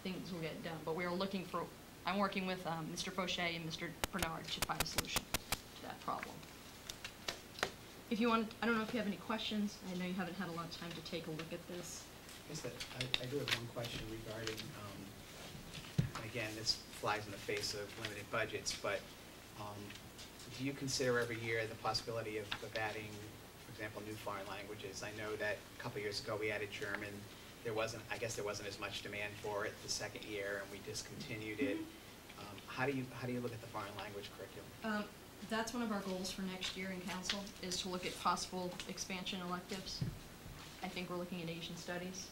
things will get done. But we are looking for, I'm working with Mr. Fauché and Mr. Bernard to find a solution to that problem. If you want, I don't know if you have any questions. I know you haven't had a lot of time to take a look at this. I do have one question regarding, again, this flies in the face of limited budgets, but do you consider every year the possibility of adding, for example, new foreign languages? I know that a couple years ago we added German. I guess there wasn't as much demand for it the second year, and we discontinued it. How do you look at the foreign language curriculum? That's one of our goals for next year in council, is to look at possible expansion electives. I think we're looking at Asian studies.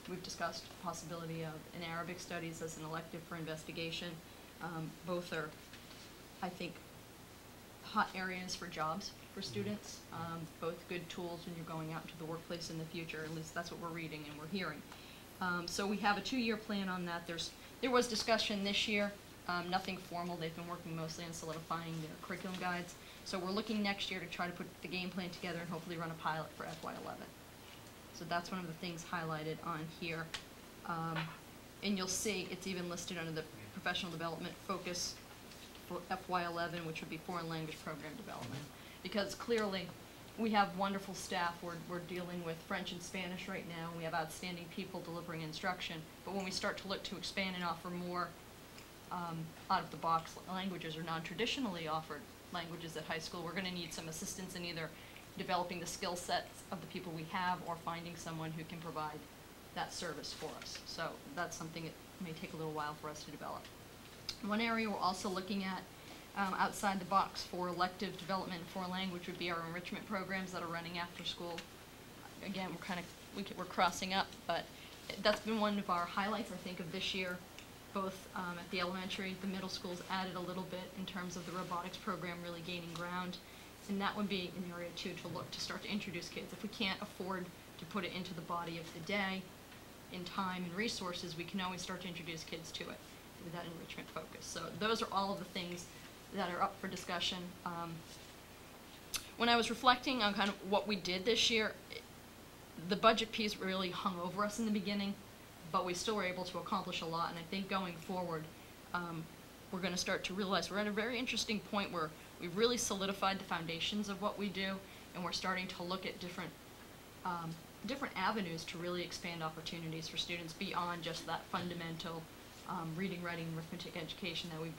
We've discussed the possibility of an Arabic studies as an elective for investigation. Both are, I think, hot areas for jobs for students, both good tools when you're going out into the workplace in the future. At least that's what we're reading and we're hearing. So we have a 2-year plan on that. There was discussion this year, nothing formal. They've been working mostly on solidifying their curriculum guides. So we're looking next year to try to put the game plan together and hopefully run a pilot for FY11. So that's one of the things highlighted on here. And you'll see it's even listed under the professional development focus for FY11, which would be foreign language program development. Because clearly, we have wonderful staff. We're dealing with French and Spanish right now. We have outstanding people delivering instruction. But when we start to look to expand and offer more out-of-the-box languages or non-traditionally offered languages at high school, we're going to need some assistance in either developing the skill sets of the people we have or finding someone who can provide that service for us. So that's something that may take a little while for us to develop. One area we're also looking at outside the box for elective development in foreign language would be our enrichment programs that are running after school. Again, we're crossing up, but that's been one of our highlights, I think, of this year. Both at the elementary, the middle schools added a little bit in terms of the robotics program really gaining ground. And that would be an area, too, to look to start to introduce kids. If we can't afford to put it into the body of the day in time and resources, we can always start to introduce kids to it with that enrichment focus. So those are all of the things that are up for discussion. When I was reflecting on kind of what we did this year, the budget piece really hung over us in the beginning, but we still were able to accomplish a lot. And I think going forward, we're going to start to realize we're at a very interesting point where we've really solidified the foundations of what we do, and we're starting to look at different avenues to really expand opportunities for students beyond just that fundamental reading, writing, arithmetic education that we've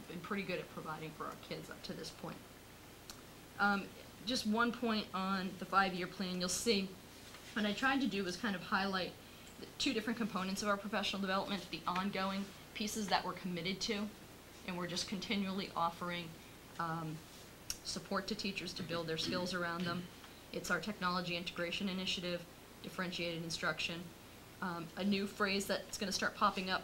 been pretty good at providing for our kids up to this point. Just one point on the 5-year plan, you'll see what I tried to do was kind of highlight the 2 different components of our professional development, the ongoing pieces that we're committed to, and we're just continually offering support to teachers to build their skills around them. It's our technology integration initiative, differentiated instruction. A new phrase that's going to start popping up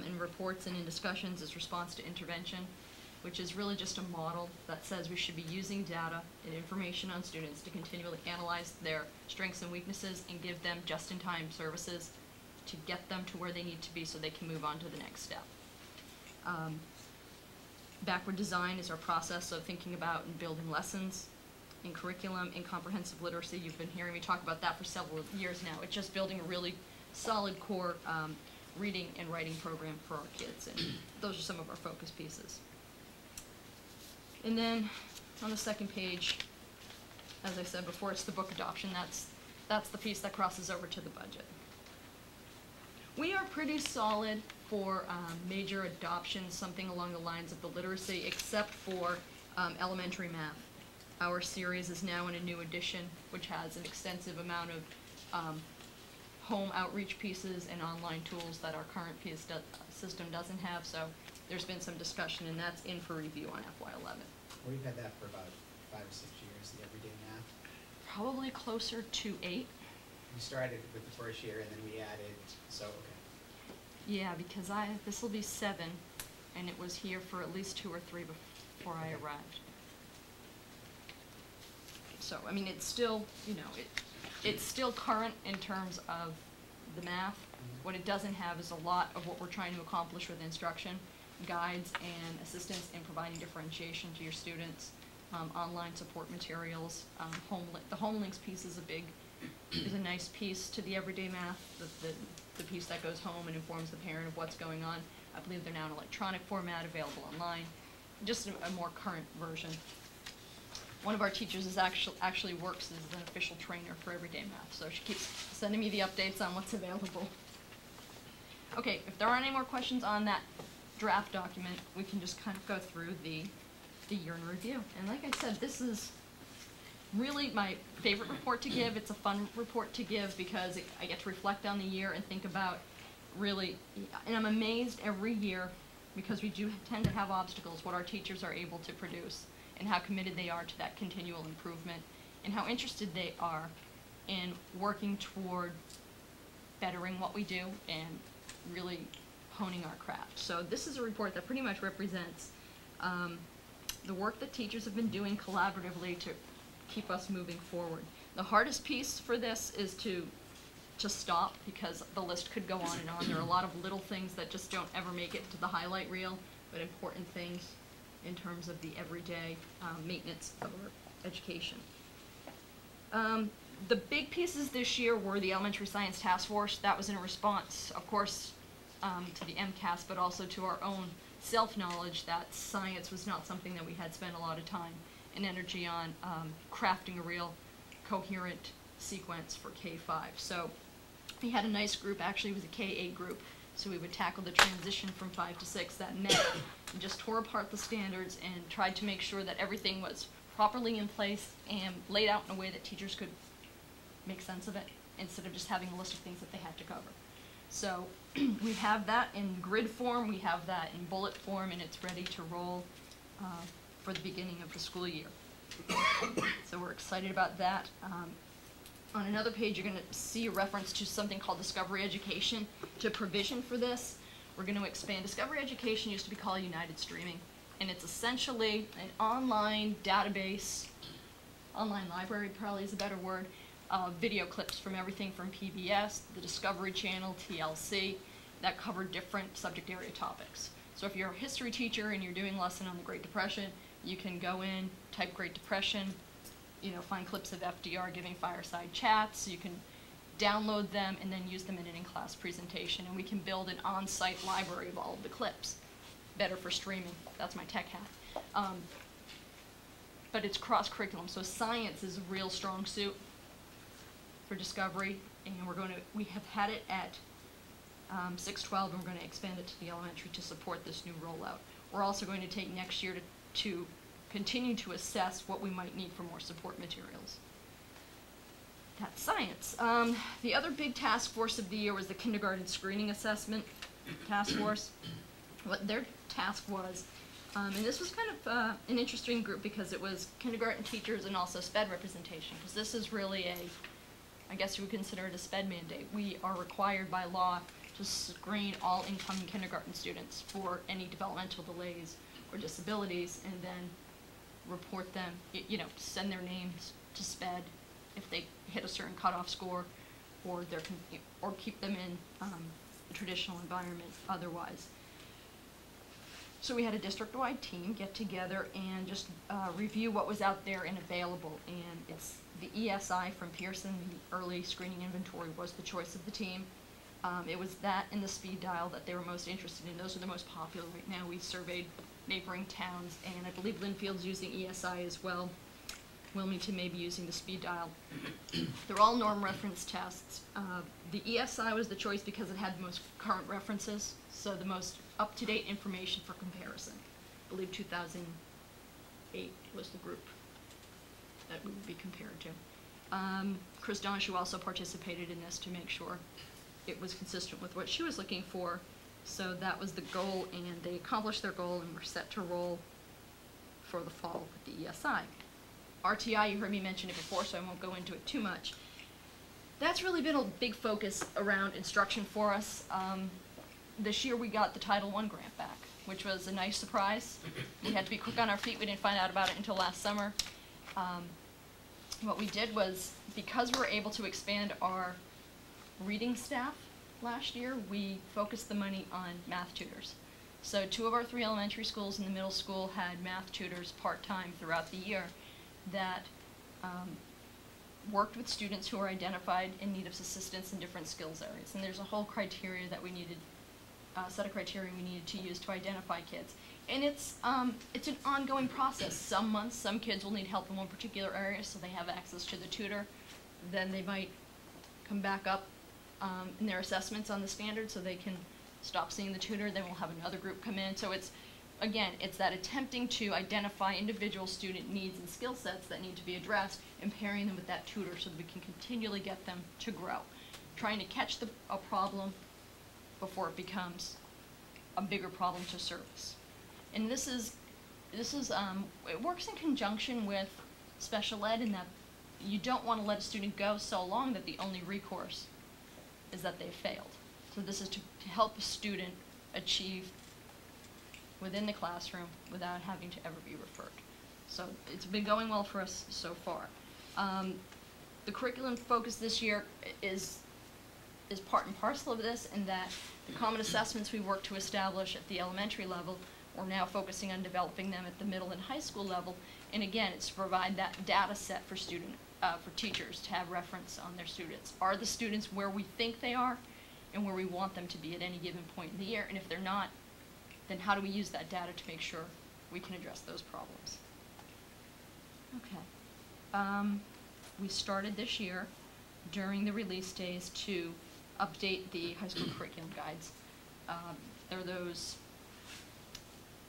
in reports and in discussions is response to intervention, which is really just a model that says we should be using data and information on students to continually analyze their strengths and weaknesses and give them just-in-time services to get them to where they need to be so they can move on to the next step. Backward design is our process of thinking about and building lessons in curriculum, in comprehensive literacy. You've been hearing me talk about that for several years now. It's just building a really solid core reading and writing program for our kids, and those are some of our focus pieces. And then on the second page, as I said before, it's the book adoption. That's the piece that crosses over to the budget. We are pretty solid for major adoptions, something along the lines of the literacy, except for elementary math. Our series is now in a new edition, which has an extensive amount of home outreach pieces and online tools that our current system doesn't have. So there's been some discussion, and that's in for review on FY11. We've had that for about 5 or 6 years, the everyday math. Probably closer to 8. We started with the first year, and then we added, so, okay. Yeah, because this will be 7, and it was here for at least 2 or 3 before I arrived. So, I mean, it's still, you know, it's still current in terms of the math. What it doesn't have is a lot of what we're trying to accomplish with instruction, guides and assistance in providing differentiation to your students, online support materials. The home links piece is a big is a nice piece to the everyday math, the piece that goes home and informs the parent of what's going on. I believe they're now in electronic format, available online, just a more current version. One of our teachers is actually works as an official trainer for everyday math, so she keeps sending me the updates on what's available. Okay, if there aren't any more questions on that draft document, we can just kind of go through the year in review. And like I said, this is really my favorite report to give. It's a fun report to give because I get to reflect on the year and think about really, and I'm amazed every year, because we do tend to have obstacles, what our teachers are able to produce and how committed they are to that continual improvement and how interested they are in working toward bettering what we do and really honing our craft. So this is a report that pretty much represents the work that teachers have been doing collaboratively to keep us moving forward. The hardest piece for this is to stop, because the list could go on and on. There are a lot of little things that just don't ever make it to the highlight reel, but important things in terms of the everyday maintenance of our education. The big pieces this year were the Elementary Science Task Force. That was in response, of course, to the MCAS, but also to our own self-knowledge that science was not something that we had spent a lot of time and energy on crafting a real coherent sequence for K-5. So we had a nice group. Actually, it was a K-8 group, so we would tackle the transition from 5 to 6 that met and just tore apart the standards and tried to make sure that everything was properly in place and laid out in a way that teachers could make sense of it instead of just having a list of things that they had to cover. So we have that in grid form, we have that in bullet form, and it's ready to roll for the beginning of the school year. So we're excited about that. On another page, you're going to see a reference to something called Discovery Education. To provision for this, we're going to expand. Discovery Education used to be called United Streaming, and it's essentially an online database, online library probably is a better word, video clips from everything from PBS, the Discovery Channel, TLC, that cover different subject area topics. So if you're a history teacher and you're doing a lesson on the Great Depression, you can go in, type Great Depression, find clips of FDR giving fireside chats. You can download them and then use them in an in-class presentation, and we can build an on-site library of all of the clips. Better for streaming. That's my tech hat. But it's cross-curriculum, so science is a real strong suit for Discovery, and we have had it at 612, and we're going to expand it to the elementary to support this new rollout. We're also going to take next year to continue to assess what we might need for more support materials. That's science. The other big task force of the year was the Kindergarten Screening Assessment Task Force. What their task was, and this was kind of an interesting group because it was kindergarten teachers and also SPED representation, because this is really I guess you would consider it a SPED mandate. We are required by law to screen all incoming kindergarten students for any developmental delays or disabilities, and then report them, send their names to SPED if they hit a certain cutoff score, or keep them in a traditional environment otherwise. So we had a district-wide team get together and just review what was out there and available, and it's the ESI from Pearson, the early screening inventory, was the choice of the team. It was that and the speed dial that they were most interested in. Those are the most popular right now. We surveyed neighboring towns, and I believe Linfield's using ESI as well. Wilmington may be using the speed dial. They're all norm reference tests. The ESI was the choice because it had the most current references, so the most up-to-date information for comparison. I believe 2008 was the group that we would be compared to. Chris Donahue also participated in this to make sure it was consistent with what she was looking for. So that was the goal, and they accomplished their goal and were set to roll for the fall with the ESI. RTI, you heard me mention it before, so I won't go into it too much. That's really been a big focus around instruction for us. This year we got the Title I grant back, which was a nice surprise. We had to be quick on our feet. We didn't find out about it until last summer. What we did was, because we were able to expand our reading staff last year, we focused the money on math tutors. So 2 of our 3 elementary schools and the middle school had math tutors part-time throughout the year that worked with students who are identified in need of assistance in different skills areas. And there's a whole criteria that we needed, set of criteria we needed to use to identify kids. And it's an ongoing process. Some months, some kids will need help in one particular area, so they have access to the tutor. Then they might come back up in their assessments on the standard, so they can stop seeing the tutor. Then we'll have another group come in. So it's, again, it's that attempting to identify individual student needs and skill sets that need to be addressed and pairing them with that tutor so that we can continually get them to grow. Trying to catch a problem before it becomes a bigger problem to service. And this is it works in conjunction with special ed in that you don't want to let a student go so long that the only recourse is that they've failed. So this is to help a student achieve within the classroom without having to ever be referred. So it's been going well for us so far. The curriculum focus this year is part and parcel of this, in that the common assessments we work to establish at the elementary level, we're now focusing on developing them at the middle and high school level. And again, it's to provide that data set for for teachers to have reference on their students. Are the students where we think they are and where we want them to be at any given point in the year? And if they're not, then how do we use that data to make sure we can address those problems? Okay. We started this year during the release days to update the high school curriculum guides.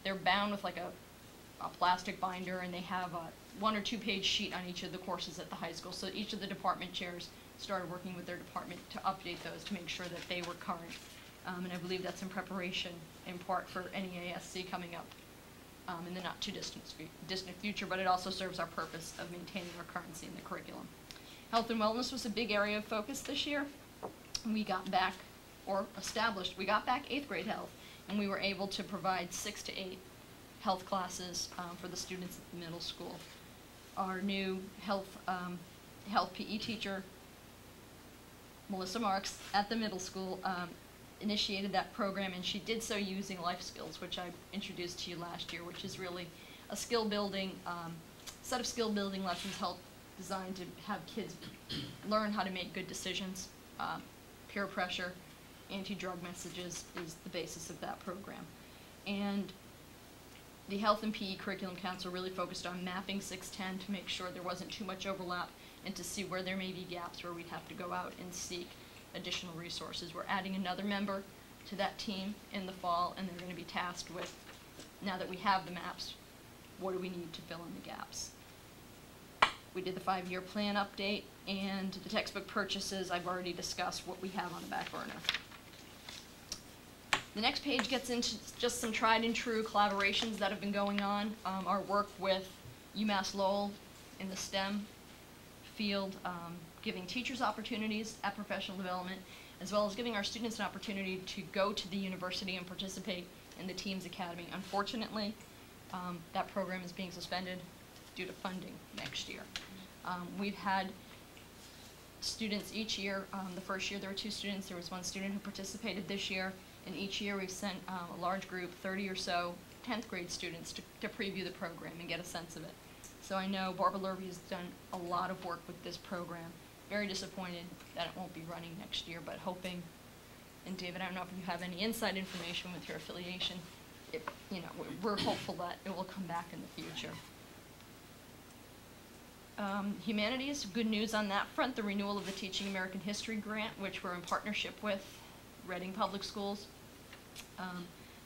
They're bound with like a plastic binder, and they have a 1 or 2 page sheet on each of the courses at the high school. So each of the department chairs started working with their department to update those to make sure that they were current. And I believe that's in preparation in part for NEASC coming up in the not too distant future, but it also serves our purpose of maintaining our currency in the curriculum. Health and wellness was a big area of focus this year. We got back 8th grade health, and we were able to provide 6 to 8 health classes for the students at the middle school. Our new health PE teacher, Melissa Marks, at the middle school, initiated that program, and she did so using life skills, which I introduced to you last year, which is really a skill building, set of skill building lessons designed to have kids learn how to make good decisions. Peer pressure, anti-drug messages is the basis of that program. And the Health and PE Curriculum Council really focused on mapping 610 to make sure there wasn't too much overlap and to see where there may be gaps where we'd have to go out and seek additional resources. We're adding another member to that team in the fall, and they're going to be tasked with, now that we have the maps, what do we need to fill in the gaps? We did the 5-year plan update, and the textbook purchases, I've already discussed what we have on the back burner. The next page gets into just some tried and true collaborations that have been going on. Our work with UMass Lowell in the STEM field, giving teachers opportunities at professional development, as well as giving our students an opportunity to go to the university and participate in the Teams Academy. Unfortunately, that program is being suspended due to funding next year. We've had students each year. The first year there were 2 students. There was 1 student who participated this year. And each year we've sent a large group, 30 or so 10th grade students to preview the program and get a sense of it. So I know Barbara Lurvy has done a lot of work with this program. Very disappointed that it won't be running next year, but hoping, and David, I don't know if you have any inside information with your affiliation, we're hopeful that it will come back in the future. Humanities, good news on that front, the renewal of the Teaching American History grant, which we're in partnership with Reading Public Schools.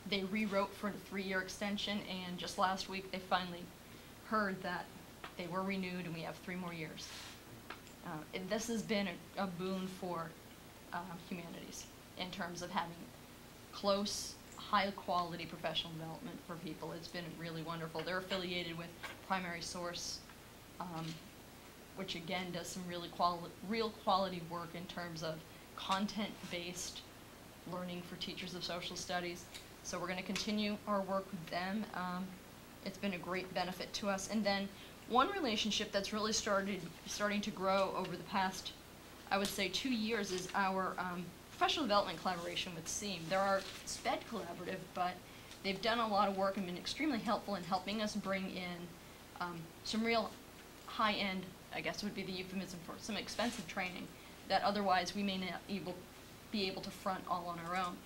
They rewrote for the 3-year extension, and just last week they finally heard that they were renewed and we have 3 more years. And this has been a boon for humanities in terms of having close, high-quality professional development for people. It's been really wonderful. They're affiliated with Primary Source, which again does some real quality work in terms of content-based learning for teachers of social studies. So we're going to continue our work with them. It's been a great benefit to us. And then one relationship that's really starting to grow over the past, I would say, 2 years is our professional development collaboration with SEAM. They're our SPED collaborative, but they've done a lot of work and been extremely helpful in helping us bring in some real high-end I guess would be the euphemism for some expensive training that otherwise we may not be able to front all on our own.